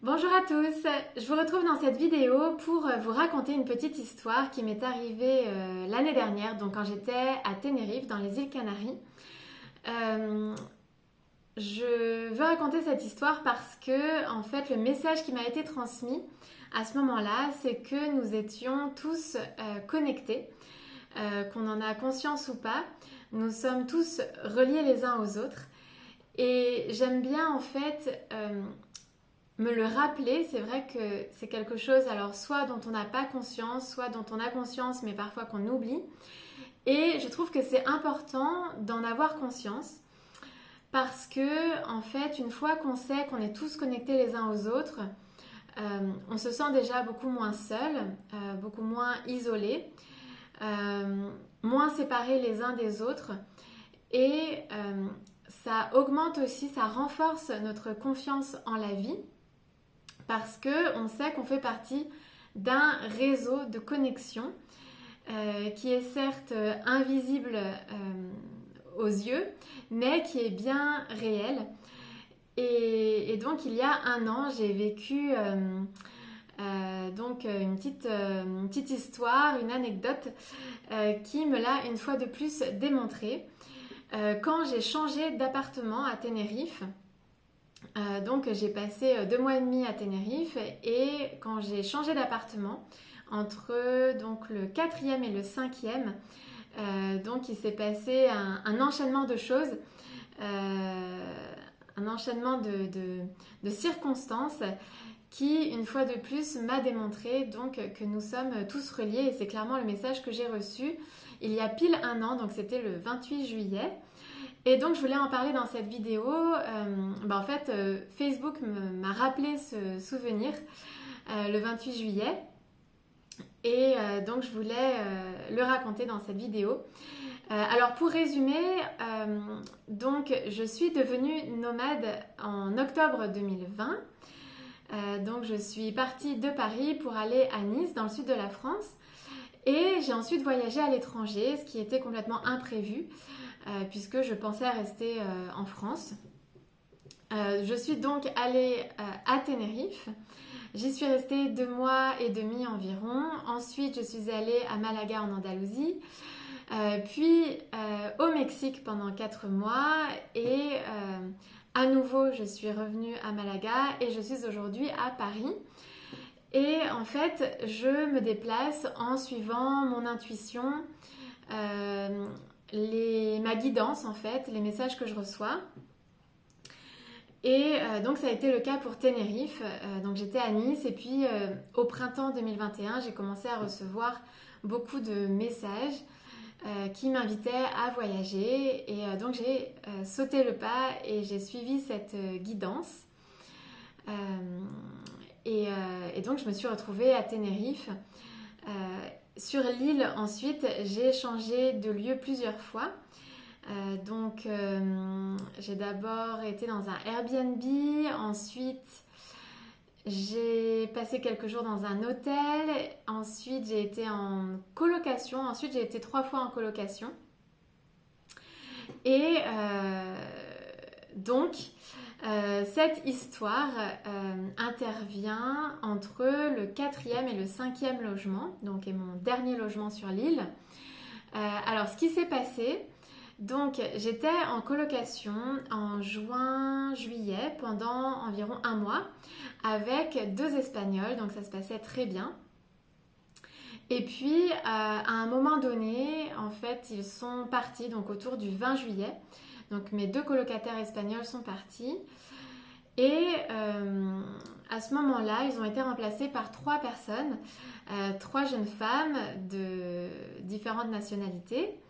Bonjour à tous, je vous retrouve dans cette vidéo pour vous raconter une petite histoire qui m'est arrivée l'année dernière, donc quand j'étais à Tenerife dans les îles Canaries. Euh, je veux raconter cette histoire parce que en fait le message qui m'a été transmis à ce moment-là, c'est que nous étions tous connectés, qu'on en a conscience ou pas, nous sommes tous reliés les uns aux autres. Et j'aime bien en fait me le rappeler. C'est vrai que c'est quelque chose, alors soit dont on n'a pas conscience, soit dont on a conscience mais parfois qu'on oublie. Et je trouve que c'est important d'en avoir conscience parce que en fait, une fois qu'on sait qu'on est tous connectés les uns aux autres, on se sent déjà beaucoup moins seul, beaucoup moins isolé, moins séparés les uns des autres. Et ça augmente aussi, ça renforce notre confiance en la vie parce qu'on sait qu'on fait partie d'un réseau de connexion qui est certes invisible aux yeux, mais qui est bien réel. Et donc il y a un an, j'ai vécu donc une petite histoire, une anecdote qui me l'a une fois de plus démontré. Quand j'ai changé d'appartement à Tenerife, donc j'ai passé 2 mois et demi à Tenerife et quand j'ai changé d'appartement, entre donc, le quatrième et le cinquième, donc il s'est passé un enchaînement de choses, un enchaînement de circonstances qui, une fois de plus, m'a démontré donc, que nous sommes tous reliés et c'est clairement le message que j'ai reçu il y a pile un an, donc c'était le 28 juillet. Et donc je voulais en parler dans cette vidéo. En fait, Facebook m'a rappelé ce souvenir le 28 juillet. Et donc je voulais le raconter dans cette vidéo. Alors pour résumer, donc je suis devenue nomade en octobre 2020. Donc je suis partie de Paris pour aller à Nice, dans le sud de la France. Et j'ai ensuite voyagé à l'étranger, ce qui était complètement imprévu, puisque je pensais rester en France. Je suis donc allée à Tenerife. J'y suis restée 2 mois et demi environ. Ensuite, je suis allée à Malaga en Andalousie, puis au Mexique pendant 4 mois et à nouveau, je suis revenue à Malaga et je suis aujourd'hui à Paris. Et en fait, je me déplace en suivant mon intuition, ma guidance en fait, les messages que je reçois. Et donc ça a été le cas pour Tenerife. Donc j'étais à Nice et puis au printemps 2021, j'ai commencé à recevoir beaucoup de messages qui m'invitaient à voyager. Et donc j'ai sauté le pas et j'ai suivi cette guidance. Et donc je me suis retrouvée à Tenerife. Sur l'île, ensuite, j'ai changé de lieu plusieurs fois. Donc j'ai d'abord été dans un Airbnb, ensuite j'ai passé quelques jours dans un hôtel, ensuite j'ai été en colocation, ensuite j'ai été 3 fois en colocation. Et donc cette histoire intervient entre le quatrième et le cinquième logement, donc et mon dernier logement sur l'île. Alors ce qui s'est passé, donc j'étais en colocation en juin-juillet pendant environ un mois avec 2 Espagnols, donc ça se passait très bien. Et puis à un moment donné, en fait, ils sont partis donc autour du 20 juillet. Donc mes 2 colocataires espagnols sont partis. Et à ce moment-là, ils ont été remplacés par 3 personnes, 3 jeunes femmes de différentes nationalités.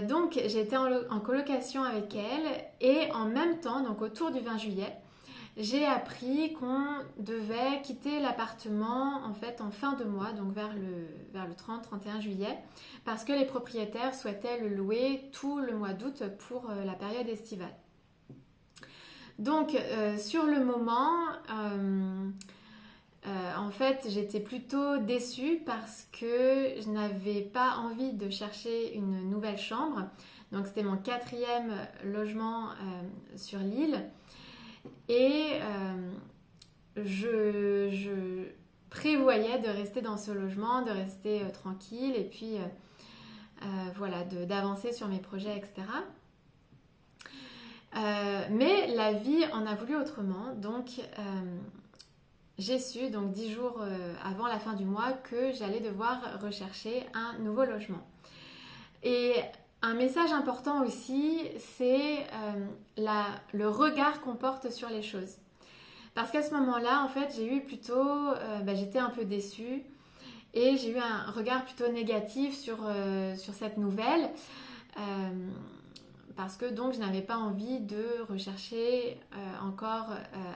Donc j'ai été en colocation avec elles et en même temps, donc autour du 20 juillet, j'ai appris qu'on devait quitter l'appartement en fait en fin de mois, donc vers le 30-31 juillet, parce que les propriétaires souhaitaient le louer tout le mois d'août pour la période estivale. Donc sur le moment, en fait j'étais plutôt déçue parce que je n'avais pas envie de chercher une nouvelle chambre. Donc c'était mon quatrième logement sur l'île. Et je prévoyais de rester dans ce logement, de rester tranquille et puis voilà, d'avancer sur mes projets, etc. Mais la vie en a voulu autrement, donc j'ai su, donc 10 jours avant la fin du mois, que j'allais devoir rechercher un nouveau logement. Et un message important aussi, c'est le regard qu'on porte sur les choses. Parce qu'à ce moment-là, en fait, j'ai eu plutôt, j'étais un peu déçue et j'ai eu un regard plutôt négatif sur cette nouvelle. Parce que donc je n'avais pas envie de rechercher encore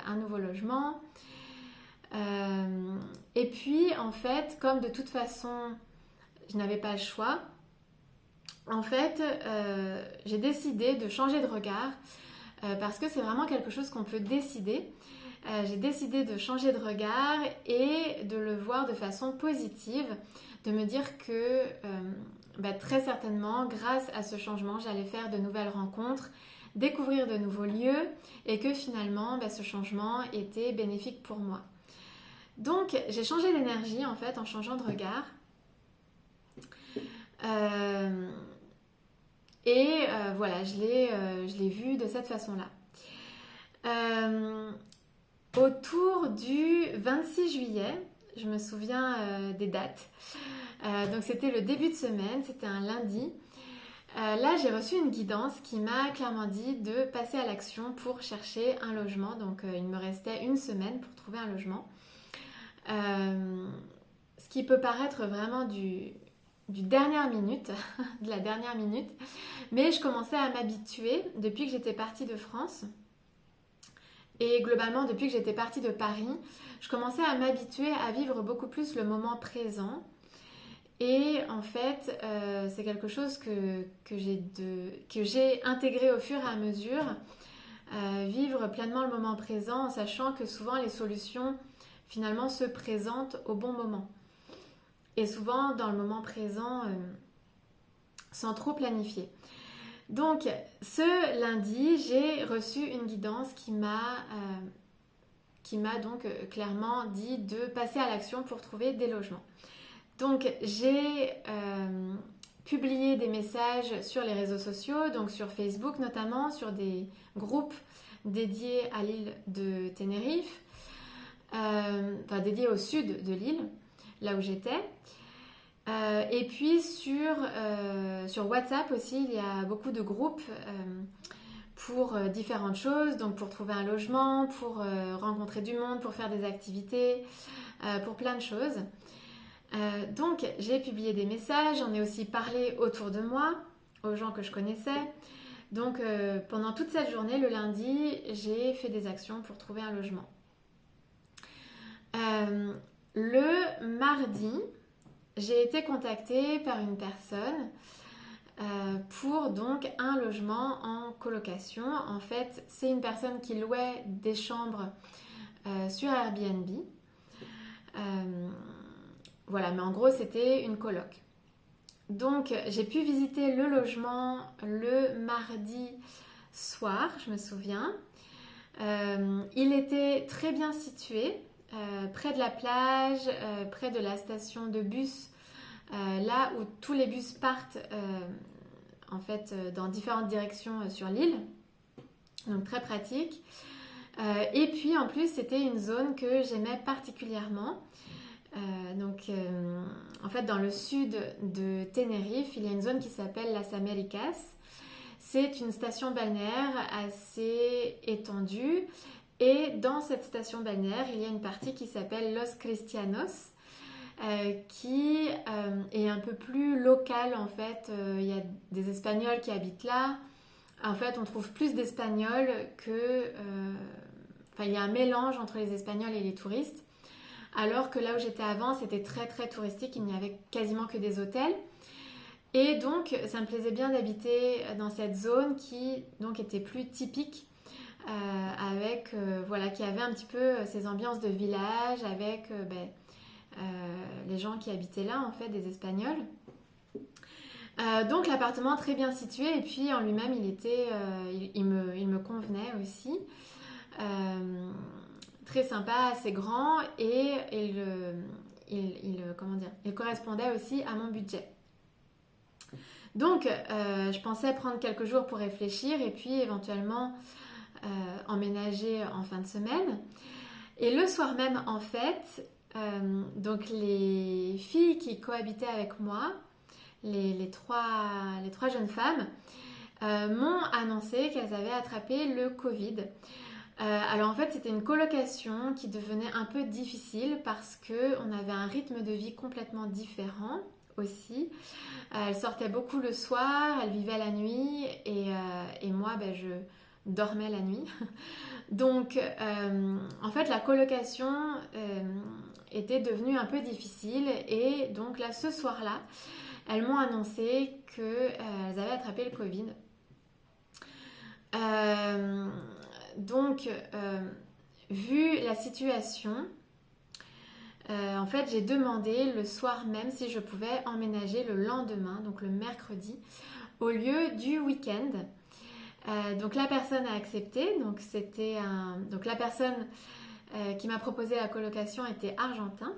un nouveau logement. Et puis en fait, comme de toute façon je n'avais pas le choix, en fait j'ai décidé de changer de regard parce que c'est vraiment quelque chose qu'on peut décider. J'ai décidé de changer de regard et de le voir de façon positive, de me dire que très certainement, grâce à ce changement, j'allais faire de nouvelles rencontres, découvrir de nouveaux lieux et que finalement, ce changement était bénéfique pour moi. Donc, j'ai changé d'énergie en fait en changeant de regard. Voilà, je l'ai vu de cette façon-là. Autour du 26 juillet, je me souviens des dates, donc c'était le début de semaine, c'était un lundi. Là, j'ai reçu une guidance qui m'a clairement dit de passer à l'action pour chercher un logement. Donc, il me restait une semaine pour trouver un logement. Ce qui peut paraître vraiment du dernière minute, de la dernière minute. Mais je commençais à m'habituer depuis que j'étais partie de France. Et globalement, depuis que j'étais partie de Paris, je commençais à m'habituer à vivre beaucoup plus le moment présent. Et en fait, c'est quelque chose que j'ai intégré au fur et à mesure. Vivre pleinement le moment présent en sachant que souvent les solutions finalement se présentent au bon moment. Et souvent dans le moment présent, sans trop planifier. Donc, ce lundi, j'ai reçu une guidance qui m'a donc clairement dit de passer à l'action pour trouver des logements. Donc, j'ai publié des messages sur les réseaux sociaux, donc sur Facebook notamment, sur des groupes dédiés à l'île de Tenerife, dédiés au sud de l'île, là où j'étais. Et puis sur WhatsApp aussi, il y a beaucoup de groupes pour différentes choses, donc pour trouver un logement, pour rencontrer du monde, pour faire des activités, pour plein de choses. Donc j'ai publié des messages, j'en ai aussi parlé autour de moi, aux gens que je connaissais. Donc pendant toute cette journée, le lundi, j'ai fait des actions pour trouver un logement. Le mardi, j'ai été contactée par une personne pour donc un logement en colocation. En fait, c'est une personne qui louait des chambres sur Airbnb. Voilà, mais en gros, c'était une coloc. Donc, j'ai pu visiter le logement le mardi soir, je me souviens. Il était très bien situé. Près de la plage, près de la station de bus, là où tous les bus partent en fait dans différentes directions sur l'île, donc très pratique. Et puis en plus c'était une zone que j'aimais particulièrement. En fait dans le sud de Tenerife, il y a une zone qui s'appelle Las Américas. C'est une station balnéaire assez étendue. Et dans cette station balnéaire, il y a une partie qui s'appelle Los Cristianos, qui est un peu plus locale en fait. Il y a des Espagnols qui habitent là. En fait, on trouve plus d'Espagnols que... il y a un mélange entre les Espagnols et les touristes. Alors que là où j'étais avant, c'était très très touristique. Il n'y avait quasiment que des hôtels. Et donc, ça me plaisait bien d'habiter dans cette zone qui donc était plus typique. Qui avait un petit peu ces ambiances de village avec les gens qui habitaient là en fait, des Espagnols. Donc l'appartement très bien situé et puis en lui-même il me convenait aussi. très sympa, assez grand et comment dire, il correspondait aussi à mon budget. Donc, je pensais prendre quelques jours pour réfléchir et puis éventuellement emménager en fin de semaine. Et le soir même, en fait, donc les filles qui cohabitaient avec moi, les trois jeunes femmes, m'ont annoncé qu'elles avaient attrapé le Covid. Alors en fait, c'était une colocation qui devenait un peu difficile parce qu'on avait un rythme de vie complètement différent aussi. Elle sortait beaucoup le soir, elle vivait la nuit et moi, je dormais la nuit. Donc, en fait, la colocation était devenue un peu difficile et donc là, ce soir-là, elles m'ont annoncé qu'elles avaient attrapé le Covid. Donc, vu la situation, en fait, j'ai demandé le soir même si je pouvais emménager le lendemain, donc le mercredi, au lieu du week-end. Donc la personne a accepté. Donc la personne qui m'a proposé la colocation était argentin.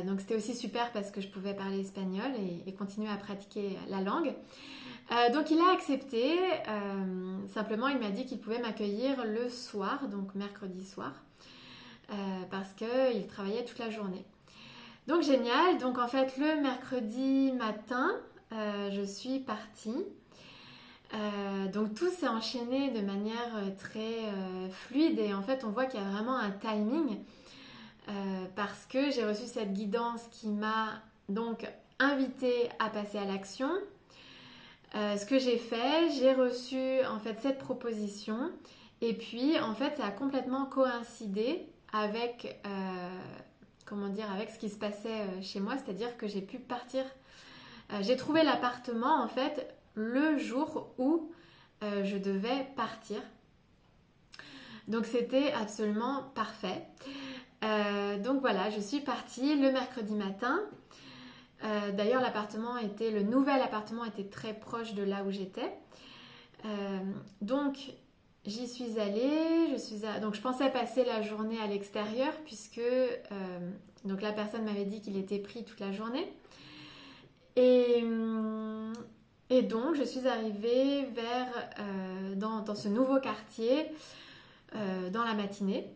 Donc c'était aussi super parce que je pouvais parler espagnol et continuer à pratiquer la langue. Donc il a accepté. Simplement, il m'a dit qu'il pouvait m'accueillir le soir, donc mercredi soir. Parce qu'il travaillait toute la journée. Donc génial, donc en fait le mercredi matin, je suis partie. Donc tout s'est enchaîné de manière très fluide et en fait on voit qu'il y a vraiment un timing parce que j'ai reçu cette guidance qui m'a donc invitée à passer à l'action. Ce que j'ai fait, j'ai reçu en fait cette proposition et puis en fait ça a complètement coïncidé avec avec ce qui se passait chez moi, c'est-à-dire que j'ai pu partir. J'ai trouvé l'appartement en fait le jour où je devais partir. Donc c'était absolument parfait. Donc voilà, je suis partie le mercredi matin. D'ailleurs, le nouvel appartement était très proche de là où j'étais. Donc j'y suis allée. Donc je pensais passer la journée à l'extérieur puisque donc la personne m'avait dit qu'il était pris toute la journée. Et donc je suis arrivée dans ce nouveau quartier dans la matinée.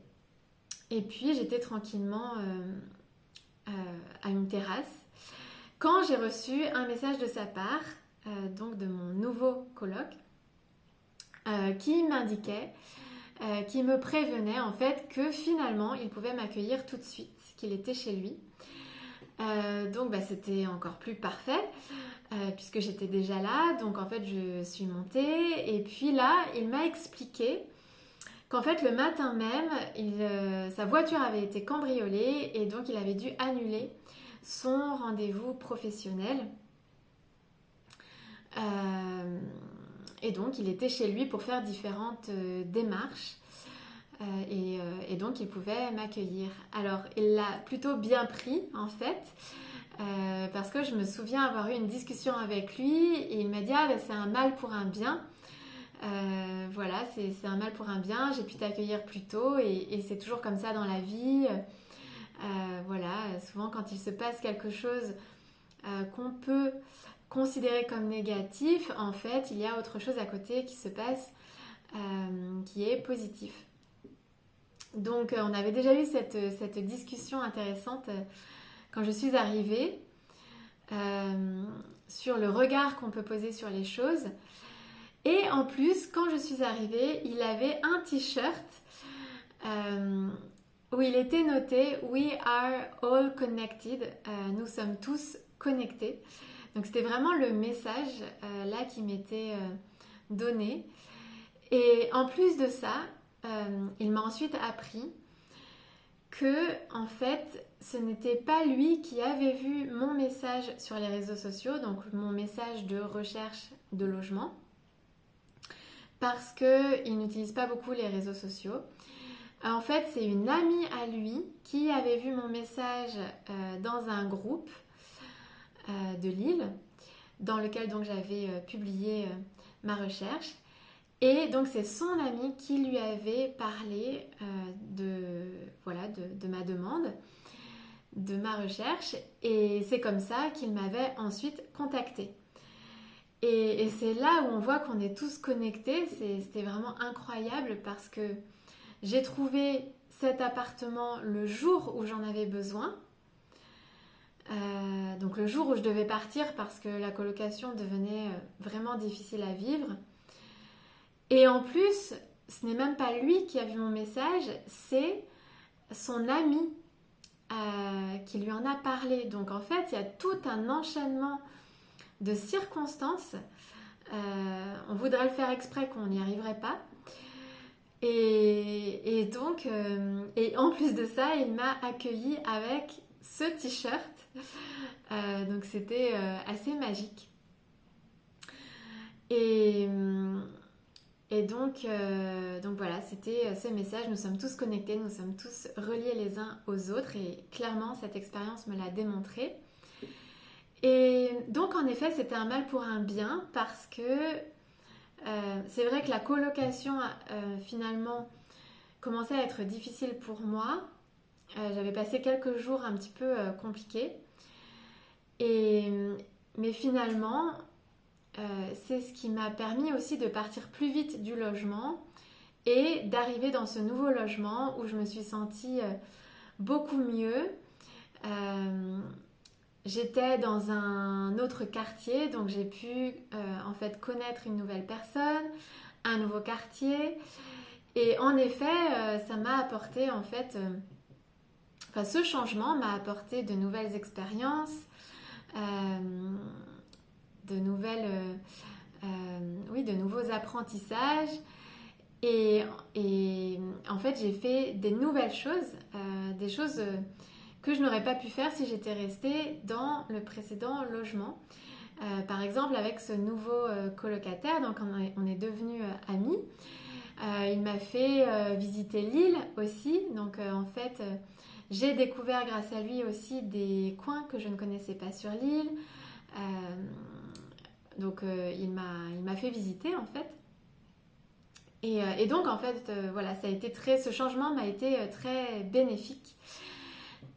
Et puis j'étais tranquillement à une terrasse quand j'ai reçu un message de sa part, donc de mon nouveau coloc, qui m'indiquait, qui me prévenait en fait que finalement il pouvait m'accueillir tout de suite, qu'il était chez lui. Donc c'était encore plus parfait puisque j'étais déjà là. Donc en fait je suis montée et puis là il m'a expliqué qu'en fait le matin même sa voiture avait été cambriolée et donc il avait dû annuler son rendez-vous professionnel. Et donc il était chez lui pour faire différentes démarches et donc il pouvait m'accueillir. Alors il l'a plutôt bien pris en fait parce que je me souviens avoir eu une discussion avec lui et il m'a dit c'est un mal pour un bien. Voilà, c'est un mal pour un bien, j'ai pu t'accueillir plus tôt et c'est toujours comme ça dans la vie. Voilà, souvent quand il se passe quelque chose qu'on peut considérer comme négatif, en fait, il y a autre chose à côté qui se passe qui est positif. Donc, on avait déjà eu cette discussion intéressante quand je suis arrivée sur le regard qu'on peut poser sur les choses. Et en plus, quand je suis arrivée, il avait un t-shirt où il était noté We are all connected. Nous sommes tous connectés. Donc c'était vraiment le message là qui m'était donné. Et en plus de ça, il m'a ensuite appris que en fait, ce n'était pas lui qui avait vu mon message sur les réseaux sociaux, donc mon message de recherche de logement, parce qu'il n'utilise pas beaucoup les réseaux sociaux. En fait, c'est une amie à lui qui avait vu mon message dans un groupe de Lille, dans lequel donc j'avais publié ma recherche. Et donc c'est son amie qui lui avait parlé de ma demande, de ma recherche, et c'est comme ça qu'il m'avait ensuite contactée. Et c'est là où on voit qu'on est tous connectés. C'était vraiment incroyable parce que j'ai trouvé cet appartement le jour où j'en avais besoin. Donc le jour où je devais partir parce que la colocation devenait vraiment difficile à vivre. Et en plus, ce n'est même pas lui qui a vu mon message, c'est son ami qui lui en a parlé. Donc en fait, il y a tout un enchaînement de circonstances. On voudrait le faire exprès qu'on n'y arriverait pas. Et donc, et en plus de ça, il m'a accueilli avec ce t-shirt. Donc c'était assez magique. Et donc voilà, c'était ce message. Nous sommes tous connectés, nous sommes tous reliés les uns aux autres. Et clairement, cette expérience me l'a démontré. Et donc en effet, c'était un mal pour un bien parce que c'est vrai que la colocation finalement commençait à être difficile pour moi. J'avais passé quelques jours un petit peu compliqués. Mais finalement, c'est ce qui m'a permis aussi de partir plus vite du logement et d'arriver dans ce nouveau logement où je me suis sentie beaucoup mieux. J'étais dans un autre quartier, donc j'ai pu en fait connaître une nouvelle personne, un nouveau quartier. Et en effet, ça m'a apporté en fait... ce changement m'a apporté de nouvelles expériences, de nouveaux apprentissages. Et en fait, j'ai fait des nouvelles choses, des choses que je n'aurais pas pu faire si j'étais restée dans le précédent logement. Par exemple, avec ce nouveau colocataire, donc on est devenus amis. Il m'a fait visiter l'île aussi. Donc en fait, j'ai découvert grâce à lui aussi des coins que je ne connaissais pas sur l'île. Donc il m'a fait visiter en fait. Et donc en fait, voilà, ce changement m'a été très bénéfique.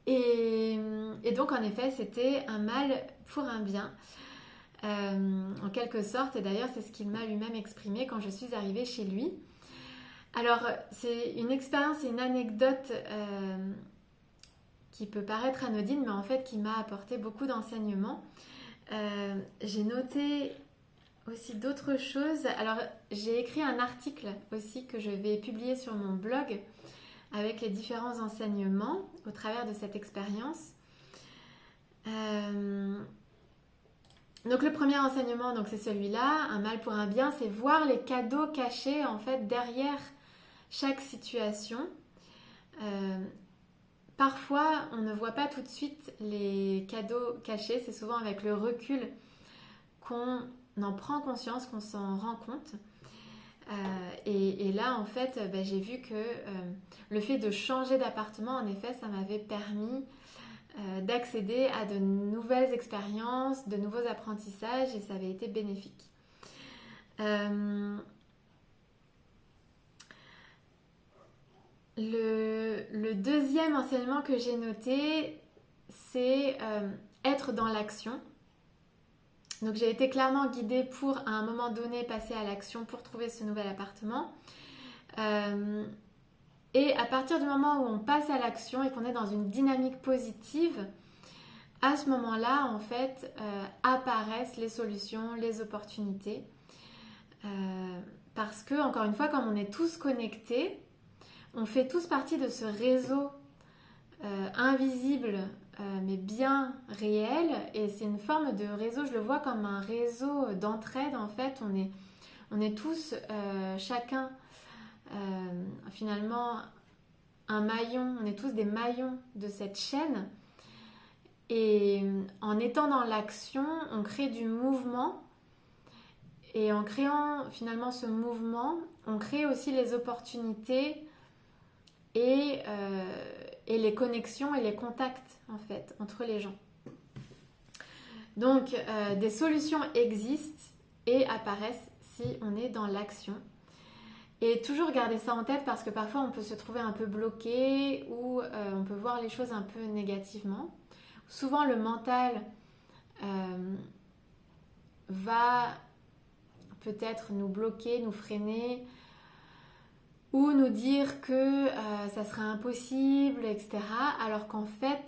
Et donc en effet, c'était un mal pour un bien. En quelque sorte, et d'ailleurs c'est ce qu'il m'a lui-même exprimé quand je suis arrivée chez lui. Alors c'est une expérience et une anecdote qui peut paraître anodine, mais en fait qui m'a apporté beaucoup d'enseignements. J'ai noté aussi d'autres choses. Alors j'ai écrit un article aussi que je vais publier sur mon blog avec les différents enseignements au travers de cette expérience. Donc le premier enseignement, donc c'est celui-là, un mal pour un bien, c'est voir les cadeaux cachés en fait derrière chaque situation. Parfois, on ne voit pas tout de suite les cadeaux cachés, c'est souvent avec le recul qu'on en prend conscience, qu'on s'en rend compte. Et là, en fait, j'ai vu que le fait de changer d'appartement, en effet, ça m'avait permis d'accéder à de nouvelles expériences, de nouveaux apprentissages, et ça avait été bénéfique. Le deuxième enseignement que j'ai noté, c'est être dans l'action. Donc j'ai été clairement guidée pour, à un moment donné, passer à l'action pour trouver ce nouvel appartement. Et à partir du moment où on passe à l'action et qu'on est dans une dynamique positive, à ce moment-là, en fait, apparaissent les solutions, les opportunités. Parce que, encore une fois, comme on est tous connectés, on fait tous partie de ce réseau invisible, mais bien réel. Et c'est une forme de réseau, je le vois comme un réseau d'entraide, en fait. On est tous, chacun, finalement, un maillon. On est tous des maillons de cette chaîne. Et en étant dans l'action, on crée du mouvement. Et en créant finalement ce mouvement, on crée aussi les opportunités et les connexions et les contacts en fait entre les gens. Donc des solutions existent et apparaissent si on est dans l'action. Et toujours garder ça en tête parce que parfois on peut se trouver un peu bloqué ou on peut voir les choses un peu négativement. Souvent le mental va peut-être nous bloquer, nous freiner ou nous dire que ça serait impossible, etc. Alors qu'en fait,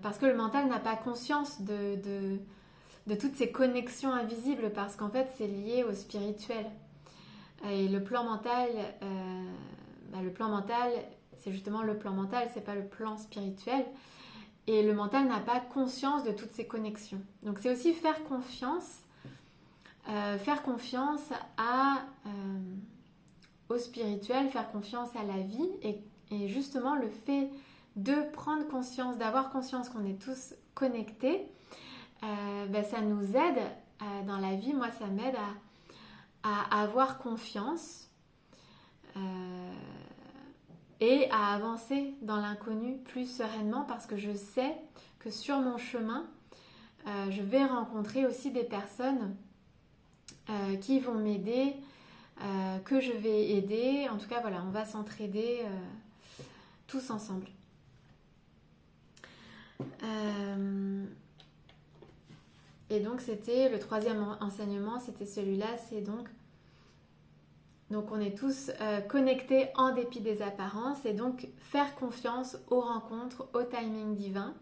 parce que le mental n'a pas conscience de toutes ces connexions invisibles parce qu'en fait c'est lié au spirituel. Et le plan mental, c'est justement le plan mental, c'est pas le plan spirituel. Et le mental n'a pas conscience de toutes ces connexions. Donc c'est aussi faire confiance au spirituel, faire confiance à la vie. Et justement le fait de prendre conscience, d'avoir conscience qu'on est tous connectés, ça nous aide dans la vie. Moi, ça m'aide à avoir confiance et à avancer dans l'inconnu plus sereinement parce que je sais que sur mon chemin, je vais rencontrer aussi des personnes qui vont m'aider, que je vais aider. En tout cas, voilà, on va s'entraider tous ensemble. Et donc, c'était le troisième enseignement, c'était celui-là, c'est donc on est tous connectés en dépit des apparences et donc faire confiance aux rencontres, au timing divin.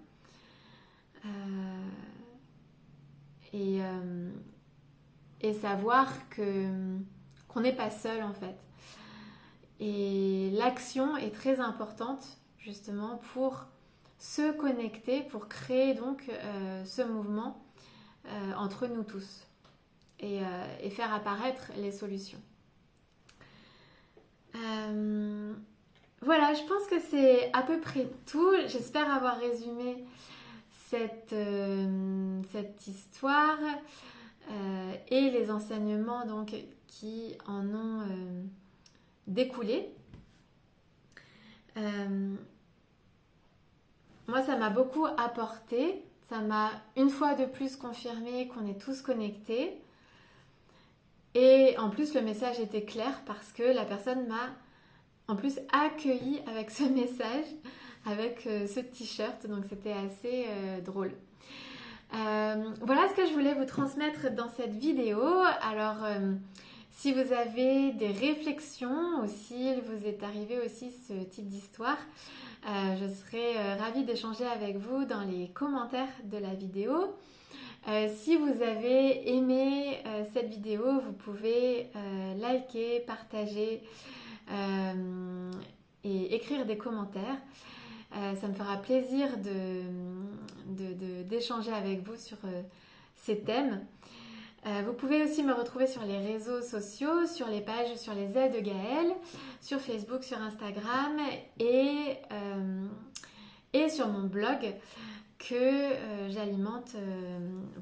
Et savoir qu'on n'est pas seul en fait. Et l'action est très importante justement pour se connecter, pour créer donc ce mouvement entre nous tous et faire apparaître les solutions. Voilà, je pense que c'est à peu près tout. J'espère avoir résumé cette histoire et les enseignements donc, qui en ont découlé. Moi, ça m'a beaucoup apporté. Ça m'a une fois de plus confirmé qu'on est tous connectés. Et en plus, le message était clair parce que la personne m'a en plus accueilli avec ce message, avec ce t-shirt. Donc, c'était assez drôle. Voilà ce que je voulais vous transmettre dans cette vidéo. Alors, si vous avez des réflexions ou s'il vous est arrivé aussi ce type d'histoire, je serais ravie d'échanger avec vous dans les commentaires de la vidéo. Si vous avez aimé cette vidéo, vous pouvez liker, partager et écrire des commentaires. Ça me fera plaisir d'échanger avec vous sur ces thèmes. Vous pouvez aussi me retrouver sur les réseaux sociaux, sur les pages, sur les ailes de Gaëlle, sur Facebook, sur Instagram et sur mon blog que j'alimente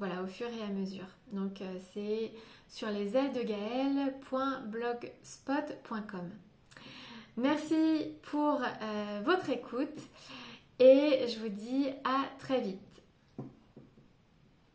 au fur et à mesure. Donc c'est sur lesailesdegaëlle.blogspot.com. Merci pour votre écoute et je vous dis à très vite.